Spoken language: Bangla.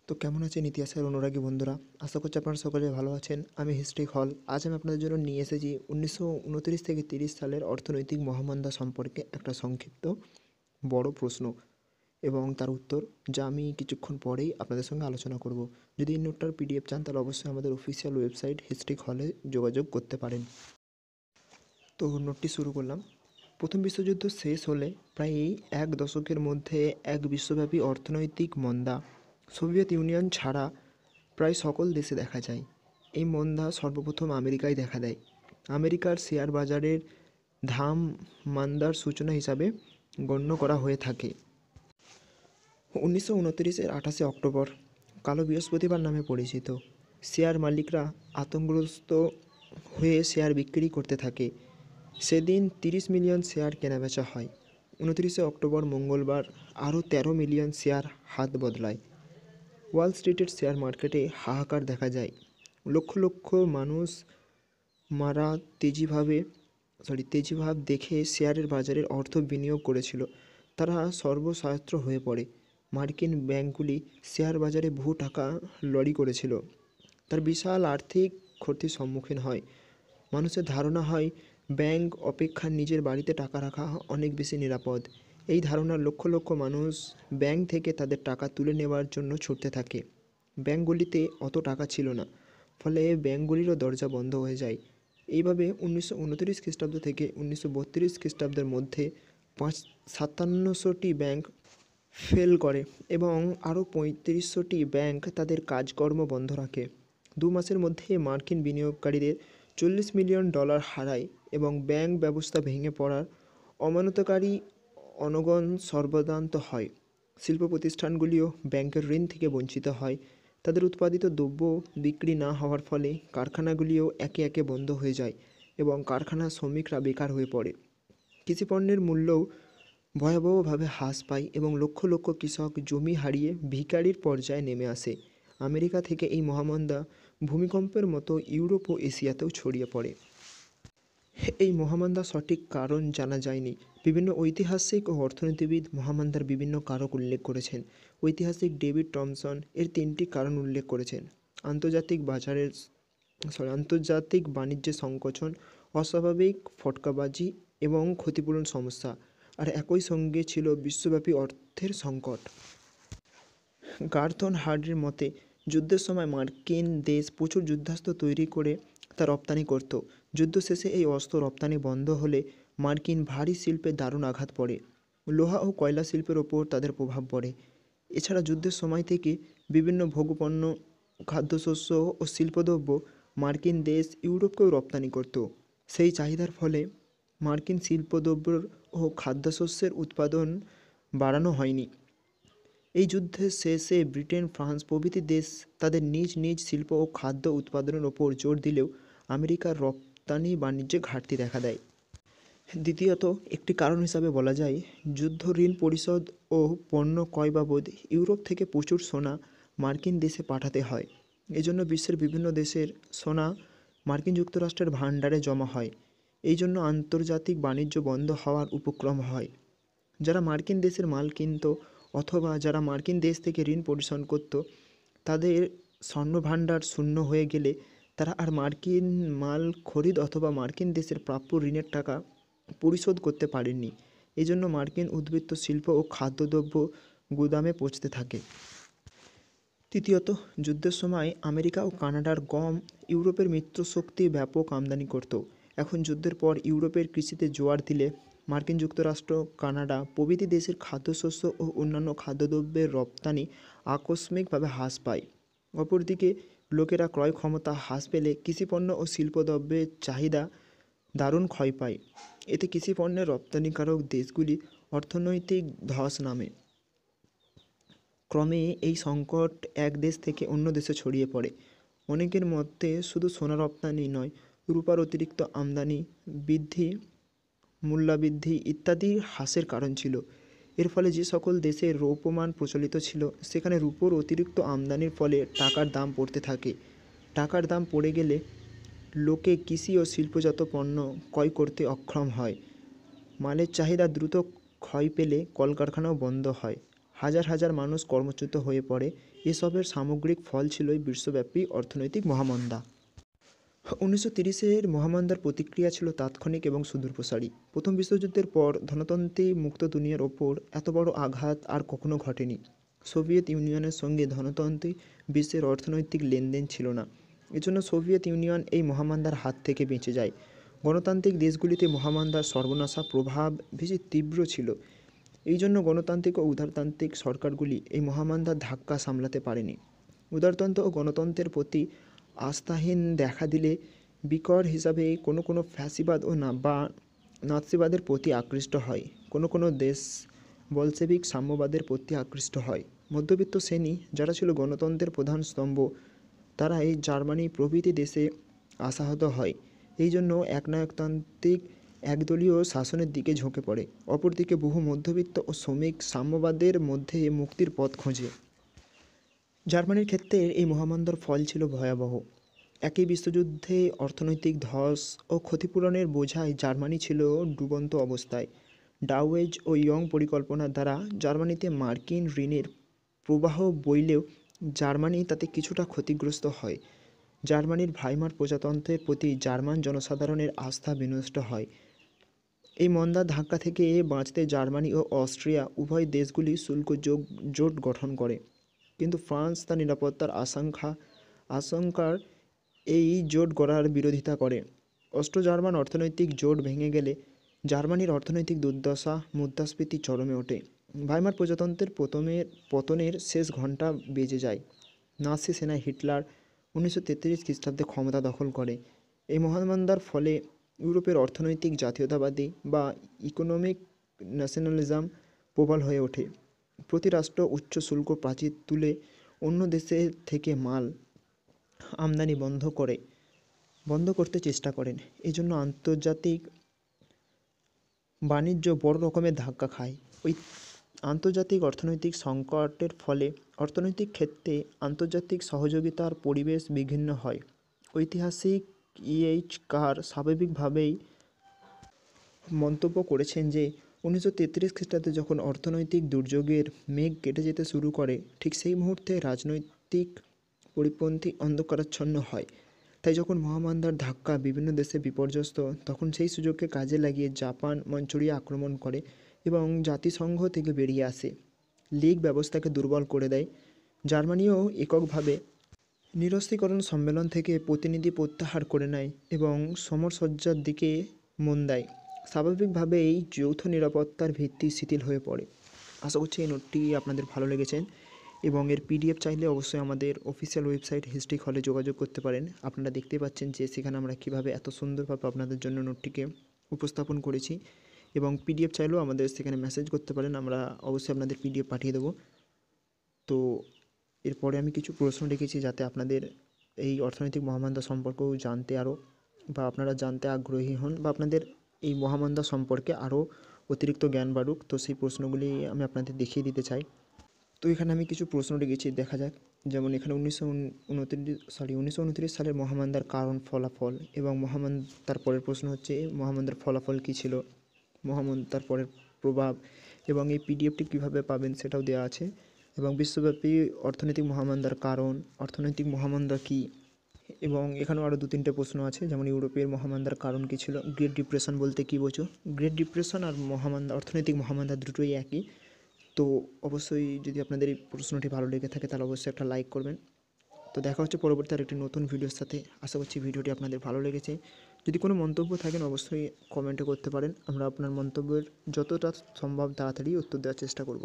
তো কেমন আছেন ইতিহাসের অনুরাগী বন্ধুরা? আশা করছি আপনারা সকলে ভালো আছেন। আমি হিস্ট্রি হল। আজ আমি আপনাদের জন্য নিয়ে এসেছি 1929 থেকে 30 সালের অর্থনৈতিক মহামন্দা সম্পর্কে একটা সংক্ষিপ্ত বড় প্রশ্ন এবং তার উত্তর, যা আমি কিছুক্ষণ পরেই আপনাদের সঙ্গে আলোচনা করব। যদি এই নোটটার পিডিএফ চান তাহলে অবশ্যই আমাদের অফিসিয়াল ওয়েবসাইট হিস্ট্রি হলে যোগাযোগ করতে পারেন। তো নোটটি শুরু করলাম। প্রথম বিশ্বযুদ্ধ শেষ হলে প্রায় এক দশকের মধ্যে এক বিশ্বব্যাপী অর্থনৈতিক মন্দা সোভিয়েত ইউনিয়ন ছাড়া প্রায় সকল দেশে দেখা যায়। এই মন্দা সর্বপ্রথম আমেরিকায় দেখা দেয়। আমেরিকার শেয়ার বাজারের ধাম মান্দার সূচনা হিসাবে গণ্য করা হয়ে থাকে। 1929-এর 28শে অক্টোবর কালো বৃহস্পতিবার নামে পরিচিত। শেয়ার মালিকরা আতঙ্কগ্রস্ত হয়ে শেয়ার বিক্রি করতে থাকে। সেদিন 30 মিলিয়ন শেয়ার কেনাবেচা হয়। 29শে অক্টোবর মঙ্গলবার আরও 13 মিলিয়ন শেয়ার হাত বদলায়। ওয়াল স্ট্রিটের শেয়ার মার্কেটে হাহাকার দেখা যায়। লক্ষ লক্ষ মানুষ তেজিভাব দেখে শেয়ারের বাজারের অর্থ বিনিয়োগ করেছিল। তারা সর্বস্বায়ত্ত হয়ে পড়ে। মার্কিন ব্যাংকগুলি শেয়ার বাজারে বহু টাকা লড়ি করেছিল। তার বিশাল আর্থিক ক্ষতির সম্মুখীন হয়। মানুষের ধারণা হয় ব্যাংক অপেক্ষা নিজের বাড়িতে টাকা রাখা অনেক বেশি নিরাপদ। এই ধারণা লক্ষ লক্ষ মানুষ ব্যাংক থেকে তাদের টাকা তুলে নেওয়ার জন্য ছুটতে থাকে। ব্যাংকগুলিতে অত টাকা ছিল না, ফলে ব্যাংকগুলিরও দরজা বন্ধ হয়ে যায়। এইভাবে 1929 খ্রিস্টাব্দ থেকে 1932 খ্রিস্টাব্দের মধ্যে 57টি ব্যাংক ফেল করে এবং আরও 35টি ব্যাংক তাদের কাজকর্ম বন্ধ রাখে। 2 মাসের মধ্যে মার্কিন বিনিয়োগকারীদের $40 মিলিয়ন হারায় এবং ব্যাংক ব্যবস্থা ভেঙে পড়ার অমানতকারী অনগণ সর্বদান্ত হয়। শিল্প প্রতিষ্ঠানগুলিও ব্যাংকের ঋণ থেকে বঞ্চিত হয়। তাদের উৎপাদিত দ্রব্য বিক্রি না হওয়ার ফলে কারখানাগুলিও একে একে বন্ধ হয়ে যায় এবং কারখানার শ্রমিকরা বেকার হয়ে পড়ে। কৃষিপণ্যের মূল্যও ভয়াবহভাবে হ্রাস পায় এবং লক্ষ লক্ষ কৃষক জমি হারিয়ে ভিখারির পর্যায়ে নেমে আসে। আমেরিকা থেকে এই মহামন্দা ভূমিকম্পের মতো ইউরোপ ও এশিয়াতেও ছড়িয়ে পড়ে। এই মহামন্দার সঠিক কারণ জানা যায়নি। বিভিন্ন ঐতিহাসিক ও অর্থনীতিবিদ মহামন্দার বিভিন্ন কারক উল্লেখ করেছেন। ঐতিহাসিক ডেভিড টমসন এর 3টি কারণ উল্লেখ করেছেন: আন্তর্জাতিক বাণিজ্যের সংকোচন, অস্বাভাবিক ফটকাবাজি এবং ক্ষতিপূরণ সমস্যা, আর একই সঙ্গে ছিল বিশ্বব্যাপী অর্থের সংকট। গার্থন হার্ডের মতে, যুদ্ধের সময় মার্কিন দেশ প্রচুর যুদ্ধাস্ত্র তৈরি করে তা রপ্তানি করত। যুদ্ধ শেষে এই অস্ত্র রপ্তানি বন্ধ হলে মার্কিন ভারী শিল্পে দারুণ আঘাত পড়ে। লোহা ও কয়লা শিল্পের ওপর তাদের প্রভাব পড়ে। এছাড়া যুদ্ধের সময় থেকে বিভিন্ন ভোগ্যপণ্য, খাদ্যশস্য ও শিল্পদ্রব্য মার্কিন দেশ ইউরোপকেও রপ্তানি করত। সেই চাহিদার ফলে মার্কিন শিল্পদ্রব্য ও খাদ্যশস্যের উৎপাদন বাড়ানো হয়নি। এই যুদ্ধের শেষে ব্রিটেন, ফ্রান্স প্রভৃতি দেশ তাদের নিজ নিজ শিল্প ও খাদ্য উৎপাদনের ওপর জোর দিলেও আমেরিকার রপ্তানি বাণিজ্যে ঘাটতি দেখা দেয়। দ্বিতীয়ত, একটি কারণ হিসাবে বলা যায় যুদ্ধ ঋণ পরিশোধ ও পণ্য ক্রয় বাবদ ইউরোপ থেকে প্রচুর সোনা মার্কিন দেশে পাঠাতে হয়। এজন্য বিশ্বের বিভিন্ন দেশের সোনা মার্কিন যুক্তরাষ্ট্রের ভাণ্ডারে জমা হয়। এই জন্য আন্তর্জাতিক বাণিজ্য বন্ধ হওয়ার উপক্রম হয়। যারা মার্কিন দেশের মাল কিনত অথবা যারা মার্কিন দেশ থেকে ঋণ পরিশোধ করত, তাদের স্বর্ণভাণ্ডার শূন্য হয়ে গেলে তারা আর মার্কিন মাল খরিদ অথবা মার্কিন দেশের প্রাপ্য ঋণের টাকা পরিশোধ করতে পারেননি। এই জন্য মার্কিন উদ্বৃত্ত শিল্প ও খাদ্যদ্রব্য গুদামে পচতে থাকে। তৃতীয়ত, যুদ্ধের সময় আমেরিকা ও কানাডার গম ইউরোপের মিত্রশক্তি ব্যাপক আমদানি করত। এখন যুদ্ধের পর ইউরোপের কৃষিতে জোয়ার দিলে মার্কিন যুক্তরাষ্ট্র, কানাডা প্রভৃতি দেশের খাদ্যশস্য ও অন্যান্য খাদ্যদ্রব্যের রপ্তানি আকস্মিকভাবে হ্রাস পায়। অপরদিকে লোকেরা ক্রয় ক্ষমতা হ্রাস পেলে কৃষিপণ্য ও শিল্পদ্রব্যের চাহিদা দারুণ ক্ষয় পায়। এতে কৃষিপণ্যের রপ্তানিকারক দেশগুলি অর্থনৈতিক ধস নামে। ক্রমে এই সংকট এক দেশ থেকে অন্য দেশে ছড়িয়ে পড়ে। অনেকের মতে শুধু সোনা রপ্তানি নয়, রূপার অতিরিক্ত আমদানি, মূল্যবৃদ্ধি ইত্যাদি হ্রাসের কারণ ছিল। এর ফলে যে সকল দেশে রৌপ্যমান প্রচলিত ছিল সেখানে রূপোর অতিরিক্ত আমদানির ফলে টাকার দাম পড়তে থাকে। টাকার দাম পড়ে গেলে লোকে কৃষি ও শিল্পজাত পণ্য ক্রয় করতে অক্ষম হয়। মালের চাহিদা দ্রুত ক্ষয় পেলে কলকারখানাও বন্ধ হয়। হাজার হাজার মানুষ কর্মচ্যুত হয়ে পড়ে। এসবের সামগ্রিক ফল ছিল এই বিশ্বব্যাপী অর্থনৈতিক মহামন্দা। 1930-এর মহামন্দার প্রতিক্রিয়া ছিল তাৎক্ষণিক এবং সুদূরপ্রসারী। প্রথম বিশ্বযুদ্ধের পর ধনতন্ত্রে মুক্ত দুনিয়ার ওপর এত বড় আঘাত আর কখনো ঘটেনি। সোভিয়েত ইউনিয়নের সঙ্গে ধনতন্ত্রে বিশ্বের অর্থনৈতিক লেনদেন ছিল না। এজন্য সোভিয়েত ইউনিয়ন এই মহামন্দার হাত থেকে বেঁচে যায়। গণতান্ত্রিক দেশগুলিতে মহামন্দার সর্বনাশা প্রভাব বেশি তীব্র ছিল। এই জন্য গণতান্ত্রিক ও উদারতান্ত্রিক সরকারগুলি এই মহামন্দার ধাক্কা সামলাতে পারেনি। উদারতন্ত্র ও গণতন্ত্রের প্রতি আস্থাহীন দেখা দিলে বিকর হিসাবে কোনো ফ্যাসিবাদ ও নাৎসিবাদের প্রতি আকৃষ্ট হয়। কোনো দেশ বলশেভিক সাম্যবাদের প্রতি আকৃষ্ট হয়। মধ্যবিত্ত শ্রেণী, যারা ছিল গণতন্ত্রের প্রধান স্তম্ভ, তারা এই জার্মানি প্রভৃতি দেশে আশাহত হয়। এই জন্য একনায়কতান্ত্রিক একদলীয় শাসনের দিকে ঝুঁকে পড়ে। অপরদিকে বহু মধ্যবিত্ত ও শ্রমিক সাম্যবাদের মধ্যে মুক্তির পথ খোঁজে। জার্মানির ক্ষেত্রে এই মহামন্দার ফল ছিল ভয়াবহ। একই বিশ্বযুদ্ধে অর্থনৈতিক ধস ও ক্ষতিপূরণের বোঝায় জার্মানি ছিল ডুবন্ত অবস্থায়। ডাউয়েজ ও ইয়ং পরিকল্পনার দ্বারা জার্মানিতে মার্কিন ঋণের প্রবাহ বইলেও জার্মানি তাতে কিছুটা ক্ষতিগ্রস্ত হয়। জার্মানির ভাইমার প্রজাতন্ত্রের প্রতি জার্মান জনসাধারণের আস্থা বিনষ্ট হয়। এই মন্দার ধাক্কা থেকে বাঁচতে জার্মানি ও অস্ট্রিয়া উভয় দেশগুলি শুল্ক জোট গঠন করে। কিন্তু ফ্রান্স তার নিরাপত্তার আশঙ্কার এই জোট গড়ার বিরোধিতা করে। অস্ট্রো জার্মান অর্থনৈতিক জোট ভেঙে গেলে জার্মানির অর্থনৈতিক দুর্দশা, মুদ্রাস্ফীতি চরমে ওঠে। ভাইমার প্রজাতন্ত্রের পতনের শেষ ঘণ্টা বেজে যায়। নাৎসি সেনা হিটলার 1933 খ্রিস্টাব্দে ক্ষমতা দখল করে। এই মহামন্দার ফলে ইউরোপের অর্থনৈতিক জাতীয়তাবাদী বা ইকোনমিক ন্যাশনালিজম প্রবল হয়ে ওঠে। প্রতি রাষ্ট্র উচ্চ শুল্ক প্রাচীর তুলে অন্য দেশের থেকে মাল আমদানি বন্ধ করতে চেষ্টা করেন। এজন্য আন্তর্জাতিক বাণিজ্য বড় রকমের ধাক্কা খায়। ওই আন্তর্জাতিক অর্থনৈতিক সংকটের ফলে অর্থনৈতিক ক্ষেত্রে আন্তর্জাতিক সহযোগিতার পরিবেশ বিঘ্নিত হয়। ঐতিহাসিক এইচ কার স্বাভাবিকভাবেই মন্তব্য করেছেন যে 1933 খ্রিস্টাব্দে যখন অর্থনৈতিক দুর্যোগের মেঘ কেটে যেতে শুরু করে, ঠিক সেই মুহূর্তে রাজনৈতিক পরিপন্থী অন্ধকারাচ্ছন্ন হয়। তাই যখন মহামন্দার ধাক্কা বিভিন্ন দেশে বিপর্যস্ত, তখন সেই সুযোগকে কাজে লাগিয়ে জাপান মঞ্চোরিয়া আক্রমণ করে এবং জাতিসংঘ থেকে বেরিয়ে আসে। লীগ ব্যবস্থাকে দুর্বল করে দেয়। জার্মানিও এককভাবে নিরস্ত্রীকরণ সম্মেলন থেকে প্রতিনিধি প্রত্যাহার করে নেয় এবং সমরসজ্জার দিকে মন দেয়। স্বাভাবিকভাবেই যৌথ নিরাপত্তার ভিত্তি শিথিল হয়ে পড়ে। আশা করছি এই নোটটি আপনাদের ভালো লেগেছে এবং এর পিডিএফ চাইলে অবশ্যই আমাদের অফিসিয়াল ওয়েবসাইট হিস্ট্রি হলে যোগাযোগ করতে পারেন। আপনারা দেখতেই পাচ্ছেন যে সেখানে আমরা কীভাবে এত সুন্দরভাবে আপনাদের জন্য নোটটিকে উপস্থাপন করেছি এবং পিডিএফ চাইলেও আমাদের সেখানে মেসেজ করতে পারেন, আমরা অবশ্যই আপনাদের পিডিএফ পাঠিয়ে দেবো। তো এরপরে আমি কিছু প্রশ্ন রেখেছি যাতে আপনাদের এই অর্থনৈতিক মহামন্দা সম্পর্কেও জানতে বা আপনারা জানতে আগ্রহী হন বা আপনাদের এই মহামন্দা সম্পর্কে আরও অতিরিক্ত জ্ঞান বাড়ুক। তো সেই প্রশ্নগুলি আমি আপনাদের দেখিয়ে দিতে চাই। তো এখানে আমি কিছু প্রশ্ন রেখেছি, দেখা যাক। যেমন এখানে 1929 সালের মহামন্দার কারণ, ফলাফল এবং তার পরের প্রশ্ন হচ্ছে মহামন্দার ফলাফল কী ছিল, তার পরের প্রভাব এবং এই পিডিএফটি কীভাবে পাবেন সেটাও দেওয়া আছে এবং বিশ্বব্যাপী অর্থনৈতিক মহামন্দার কারণ, অর্থনৈতিক মহামন্দা কী, এবং এখানেও আরও 2-3টে প্রশ্ন আছে। যেমন ইউরোপের মহামন্দার কারণ কী ছিল, গ্রেট ডিপ্রেশন বলতে কী বোঝো। গ্রেট ডিপ্রেশন আর অর্থনৈতিক মহামন্দা দুটোই একই। তো অবশ্যই যদি আপনাদের এই প্রশ্নটি ভালো লেগে থাকে তাহলে অবশ্যই একটা লাইক করবেন। তো দেখা হচ্ছে পরবর্তী আরেকটি নতুন ভিডিওর সাথে। আশা করছি ভিডিওটি আপনাদের ভালো লেগেছে। যদি কোনো মন্তব্য থাকেন অবশ্যই কমেন্টে করতে পারেন, আমরা আপনার মন্তব্যের যতটা সম্ভব তাড়াতাড়ি উত্তর দেওয়ার চেষ্টা করব।